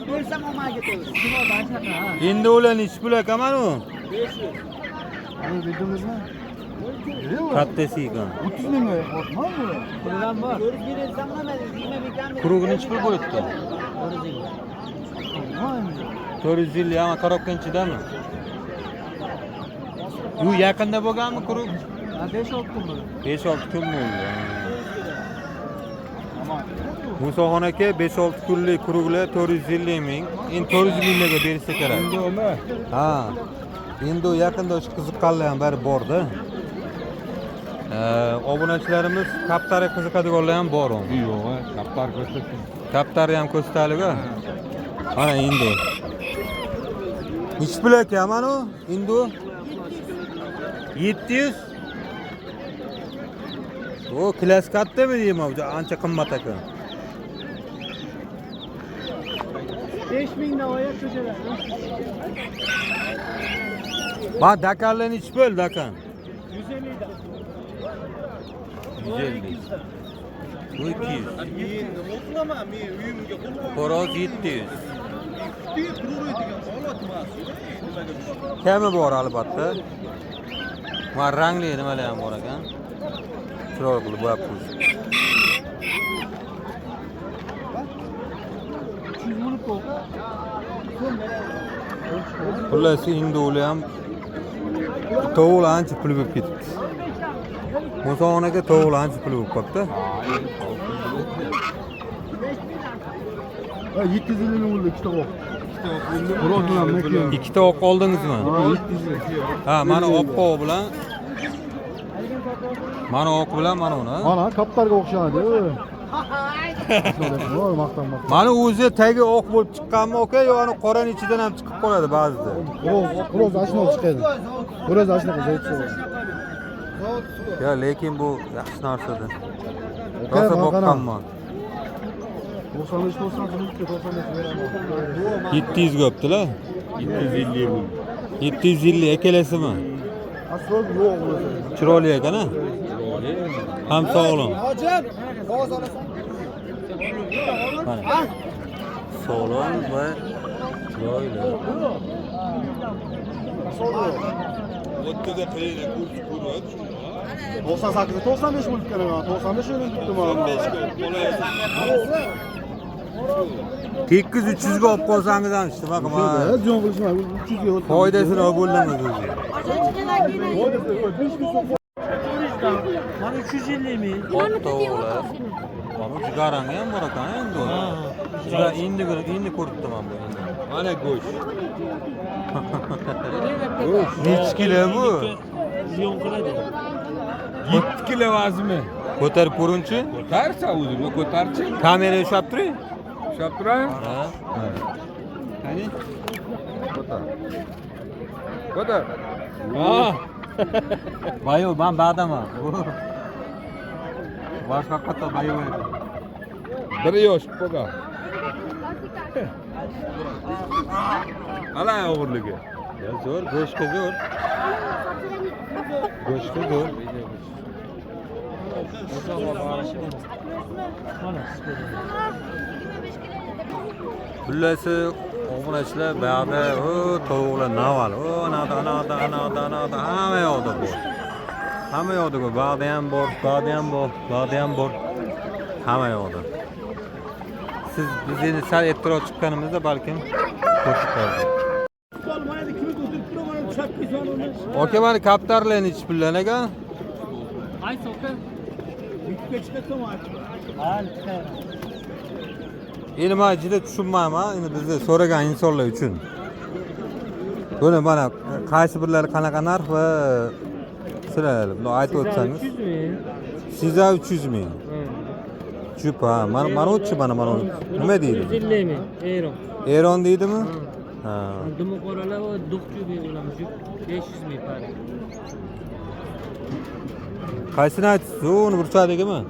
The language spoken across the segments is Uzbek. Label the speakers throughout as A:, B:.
A: Versam olmaya getiriyoruz.
B: Endi ulan ish pulak amanu.
C: Bunu bildiniz mi? Biliyor musun?
B: Kattesi ekan.
C: 30 bin lira korkmaz mı?
A: Buradan var. Görüp bir insanlamadınız. Yine bir tane.
B: Kurugini ish pul qo'yibdi.
C: Korkmaz mı?
B: 450 ama qarokkanchidami? Bu yaqinda bo'lganmi kurug?
A: 5-6 kun bo'ldi.
B: 5-6 kun bo'ldi. Musoxon aka 5-6 kunlik kuruglar 450 ming. Endi 400 minglarga bersa kerak.
C: Endi umi.
B: Ha. Endi yaqinda o'sha qiziqqanlar ham bari borda. Obunachilarimiz kaptari qiziqadiganlar ham bor.
C: Yo'q, kaptar ko'rsatdim.
B: Kaptari ham ko'rsataliku. Mana endi. Nechi pul aka mana u? Endi 700. O klass kattami deyman, ancha qimmat aka.
A: 5000 navoya ko'chalar.
B: Ma Dakarlar nechi pul Dakar?
A: 150 da.
B: 150. Bu 200. Xo'roz 700. Kami bor albatta. Ma rangli nimalar ham bor ekan. Chiroyli bo'yapmiz. Xullas endi ular ham tovuqlar ancha pul bo'lib ketibdi. Musoxon aka tovuqlar ancha pul bo'lib qolibdi.
C: 750 ming bo'ldi ikkita o'q. Xo'roz bilan makka.
B: Ikkita o'q oldingizmi?
C: Ha, 700.
B: Ha, mana oppo bilan. Mana o'q bilan mana uni.
C: Mana kaptarga o'xshaydi. Voy, maqtan.
B: Mana o'zi tagi o'q bo'lib chiqqanmi aka, yo ani qoraning ichidan ham chiqib qoladi ba'zida.
C: Xo'roz ashno chiqadi. Xo'roz ashno qiladi.
B: Ya lekin bu yaxshi narsadir. Rosa boqqanman.
C: 95 95
B: 700 ko'pdilar.
C: 750 bo'ldi.
B: 750 akalasimi?
C: Aslo yo'q bo'lsa.
B: Chiroyli ekan-a? Ham sog'lom.
A: Hojim, qog'oz olasan.
B: Mana. Sog'lom va chiroyli.
C: O'ttiga qilaylik, kurs ko'ryapti shuni. 98 95 bo'lib ketgan. 95 o'yin tutdim.
B: 800 ga olib qolsangiz ham işte bak ama.
C: Ziyon qilishma, 300 ga o'tdi.
B: Foydasini olib bo'ldingiz o'zi.
A: Mana 350 ming.
B: Katta o'g'lar. Mana jigarang ham bor ekan endi. Jigar endi ko'ribdim men bu endi. Mana go'sht. Nechi kilo bu?
A: Ziyon qiladi.
C: 7 kilo vazmi.
B: Ko'tarib ko'rinchi.
C: Ko'tarsa o'zini ko'tarchi.
B: Kamera ushlab turing.
C: Ushlab turaymi?
B: Ha. Qani?
C: Ko'tar.
B: Ha. Bayo, men ba'daman. Boshqa qator bayo edi.
C: Bir yosh bo'lgan. Ala o'g'irligi.
B: Ya zo'r, go'shtga zo'r. Go'shtga zo'r. Xullasi obunachilar buyog'da tovuqlar naval, nada hamma yoqda bor. Hamma yoqda bor. Buyog'da ham bor, buyog'da ham bor. Hamma yoqda. Siz bizni sal ertaroq chiqqanimizda balkim qo'shib qo'ydik. Aka mana kaptarlar nechi pullar aka?
A: Qaysi aka? Bitta chiqadimi? Ha,
B: Endi men juda tushunmayman, endi bizni so'ragan insonlar uchun. Buni mana qaysi birlari qanaqa narx va sizlar buni aytib o'tsangiz.
A: 300 ming.
B: Sizlar 300 ming. Jup ha, mana o'tchi mana nima deydi?
A: 150 ming euro.
B: Eron deydimi? Ha.
A: Dumi qoralar va duqchu bo'lamiz. 500 ming pari.
B: Qaysini aytsiz? Uni burchadagimi?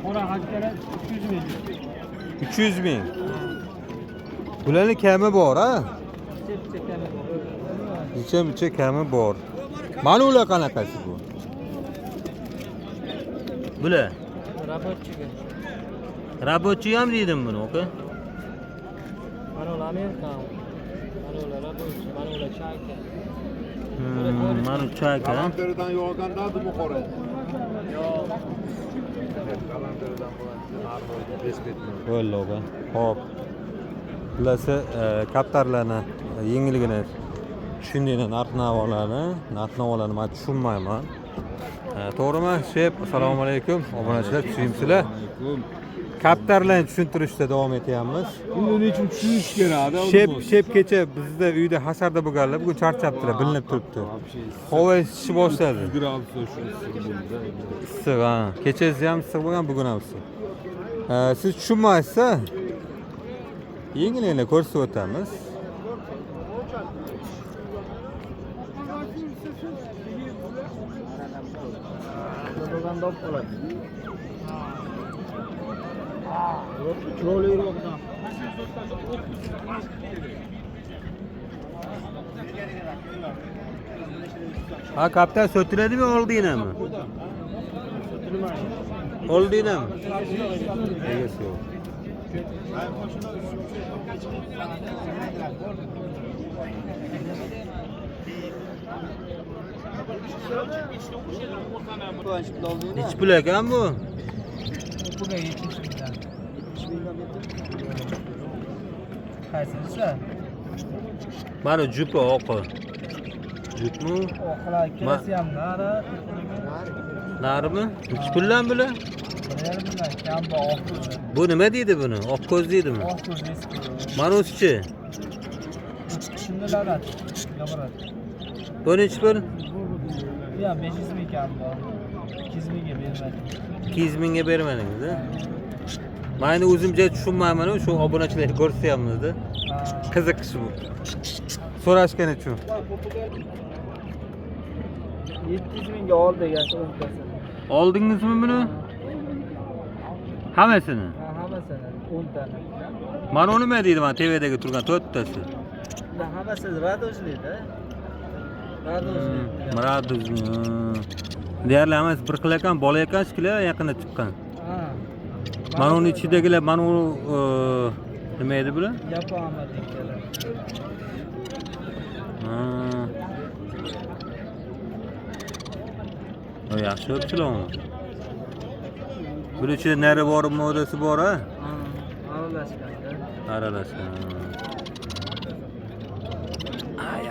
A: Qora hajkara 300 ming.
B: 300 ming. Bularning kami bor, ha? Necha kami bor. Mana ular qanaqasi bu? Bular
A: Rabotchiga.
B: Rabotchi ham deydim buni, aka.
A: Mana ular Amerikan. Mana ular rabotchi, mana ular chayka.
B: Mana chayka.
C: Kalanteridan yo'g'an dadi bu qora.
A: Yo'q.
C: Kalanteridan bu
B: Bo'ldi, aka. Xo'p. Bularsa kaptarlarni yengilgina tushundinglar narx-navolarni men tushunmayman. To'g'rimi? Shep, assalomu alaykum. Obunachilar, tushunibsizlar? Kaptarlarni tushuntirishda davom etyapmiz.
C: Buning uchun tushunish kerak.
B: Shep kecha bizda uyda hasarda bo'lganlar, bugun charchabdilar, bilinib turibdi. Havo isishni boshladi. Issiq, ha. Kechasi ham issiq bo'lgan, bugun ham issiq. Siz tushunmaysiz-a? Yengilgina ko'rsatib o'tamiz.
A: Do'konda olib qoladi. Chiroyliroqdan.
B: Ha, kaptar so'tiladimi, oldinglarmi? Oldinglarmi? Egasi yo'q. Nechi pul ekan bu?
A: Pulga 70 mingdan. 70 mingdan qaysisi?
B: Mana jupa oqi. Jupmi?
A: Oqlar kelasi ham nari.
B: Narimi? Nechi puldan bular?
A: Bilmayman, kam bu oq ko'z.
B: Bu nima deydi buni? Oq ko'z deydimi?
A: Oq ko'z eski.
B: Mana o'sichi.
A: Shunda lavrat. Gabarat.
B: Bu nechi pul?
A: Bu ham 500 ming kam bu. 200 mingga bermadim.
B: 200 mingga bermadingiz-a? Meni o'zimcha tushunmayman, shu obunachilarga ko'rsatyapmiz-da. Qiziqish bu. So'rashgani uchun.
A: 700 mingga oldik o'ntasi.
B: Oldingizmi buni? Hammasini?
A: Ha, hammasini 10 tani.
B: Mana nima deydi, mana TVdagi turgan 4 tasi.
A: Hammasi radojli-da. Radojli.
B: Radojli. Deyarli hammasi bir xil ekan, bola ekan, shiklar yaqinda chiqqan.
A: Ha.
B: Mana uning ichidagilar, mana u nima edi bular?
A: Yapon amadiklar.
B: O yaxshi o'pchilarmi? Buning ichida nari bormi, modasi bor, ha?
A: Aralashganda.
B: Aralashgan.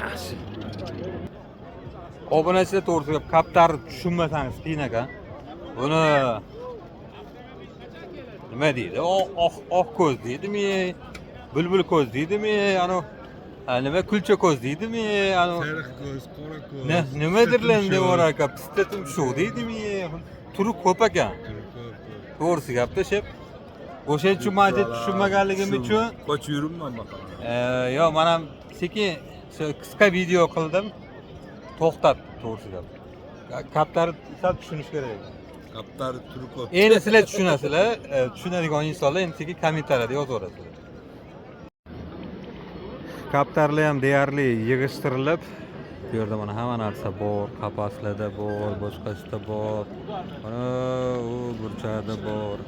B: Yaxshi. Obunachilar to'g'risiga kaptar tushunmasangiz qiyin ekan. Buni nima deydi? Oq ko'z deydimi? Bulbul ko'z deydimi? Nima kulcha ko'z deydimi?
C: Sariq ko'z, qora ko'z.
B: Nimadirlar deb orar ekan. Pista tumshuq deydimi? Turi ko'p ekan. To'g'risi gapda shep. O'sha uchun men tushunmaganligim uchun
C: qochib yuribman baqa.
B: Yo'q, men ham sekin qisqa video qildim. To'xtatdi, to'g'risi gap. Kaptarni sal tushunish kerak.
C: Kaptar turi ko'p.
B: Endi sizlar tushunasizlar, tushunadigan insonlar endi sekin kommentariyada yozaverasizlar. Kaptarlar ham deyarli yig'ishtirilib, bu yerda mana hamma narsa bor, qapaslarda bor, boshqasida bor. Mana u burchada bor.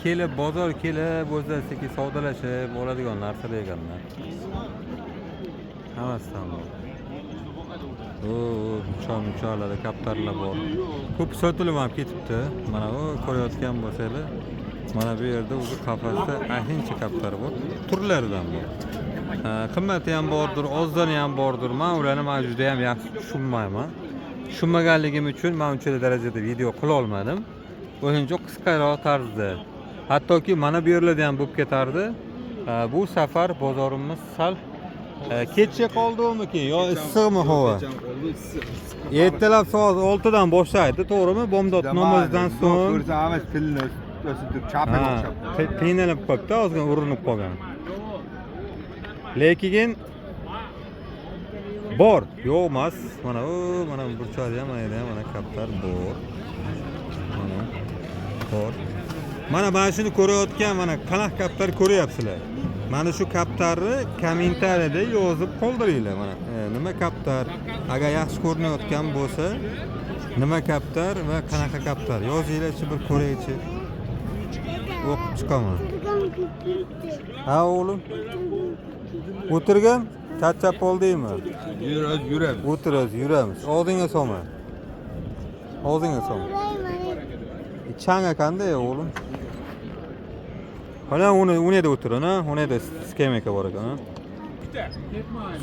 B: Kelib bozor kelib o'zlari sekin savdolashib oladigan narsalar ekanlar. Hammasidan bor. Muchalarda kaptarlar bor. Ko'p sotilib ham ketibdi. Mana bu ko'rayotgan bo'lsanglar, mana bu yerda o'zi qafasda ahincha kaptar bor. Turlaridan bor. Qimmati ham bordir, ozdani ham bordir. Men ularni juda ham yaxshi tushunmayman. Tushunmaganligim uchun men uncha darajada video qila olmadim. O'shancha qisqaroq tarzda. Hattoki mana bu yerlarda ham bo'lib ketardi. Bu safar bozorimiz sal kechga qoldimiki yo issiqmi havo? Ertalab soat 6 dan boshlaydi, to'g'rimi? Bomdod namozdan so'ng
C: ko'rsamiz tilni o'sib chapib o'xshab.
B: qiynalib qolibdi, ozgina urinib qolgan. Lekin bor, yo'q emas. Mana burchada ham, mana kaptar bor. Bor. Mana shuni ko'rayotgan, mana qanaqa kaptar ko'ryapsizlar. Mana shu kaptarni kommentariyada yozib qoldiringlar mana. Nima kaptar? Agar yaxshi ko'rinayotgan bo'lsa, nima kaptar va qanaqa kaptar? Yozinglarchi bir ko'raychi. O'qib chiqaman. Ha o'g'lim. O'tirgan? Charchab qoldingmi?
C: Yuramiz.
B: O'tiramiz, yuramiz. Oldinga solma. Oldinga solma. Changa qanday o'g'lim? Mana uni yerda o'tirin, ha? Uni yerda skameyka bor ekan, ha?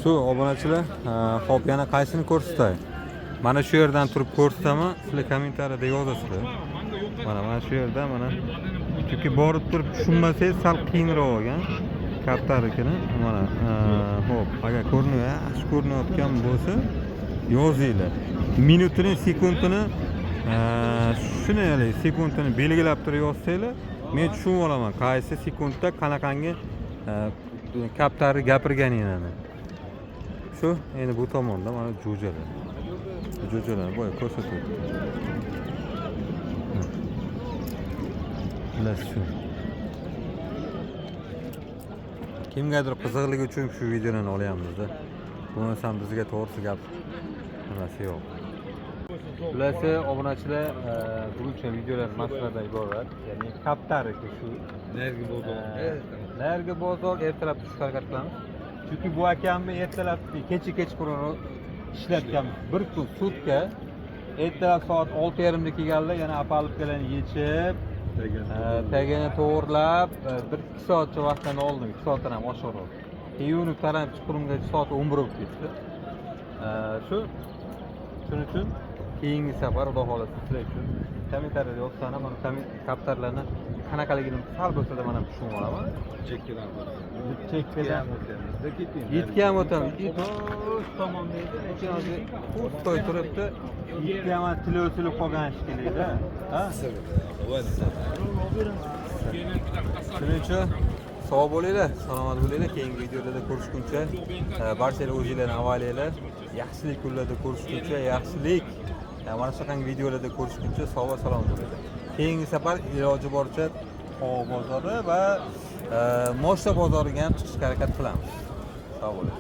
B: Shu obunachilar, xo'p, yana qaysini ko'rsatay? Mana shu yerdan turib ko'rsataman, sizlar kommentariyada yozasizlar. Mana shu yerda mana. Chunki borib turib tushunmasangiz sal qiyinroq bo'lgan. Kaptarikini mana, xo'p, agar yaxshi ko'rinayotgan bo'lsa, yozinglar. Minutini, sekundini, shuni sekundini belgilab turib yozsanglar, men tushunib olaman, qaysi sekundda qanaqangi kaptarni gapirganinglarni. Shu, endi bu tomonda mana jo'jalar. Jo'jalar boya ko'rsatyapti. Xullas shu. Kimgadir qiziqligi uchun shu videoni olyapmiz-da. Bo'lmasam bizga to'g'risi gap nimasi yo'q. Bilasiz, obunachilar, buncha videolar masalada iborat. Ya'ni kaptariki shu. Nergi bozor ertalab tushishga harakat qilamiz. Chunki bu akamni ertalab kechqurun ishlatganmiz. Bir kun sutka ertalab soat 6:30da kelganlar, yana apalibkalarni yechib, tagini to'g'irlab, 1-2 soatcha vaqtdan oldim, 2 soatdan ham oshiqroq. Keyin taranib chiqurumgacha soat 11 bo'lib ketdi. Shuning uchun keyingi safar xudo xolasa sizlar uchun kommentariyada yozsanglar, mana kaptarlarni qanaqaligini sal bo'lsa-da mana tushunib olaman. Chekkadan yetgan o'tamiz. Tomonda edi, lekin hozir to'y turibdi. Yetgan ham tili o'silib qolgan shekilli-da. Ha? Shuning uchun sog' bo'linglar, salomat bo'linglar. Keyingi videolarda ko'rishguncha, barchalar o'zinglarni avvalinglar. Yaxshilik kunlarda ko'rishguncha, yaxshilik. Mana shunday videolarda ko'rishguncha sog' va salomat bo'linglar. Keyingi safar iloji boricha tog' bozori va Moshta bozoriga ham chiqishga harakat qilamiz. Sog' bo'ling.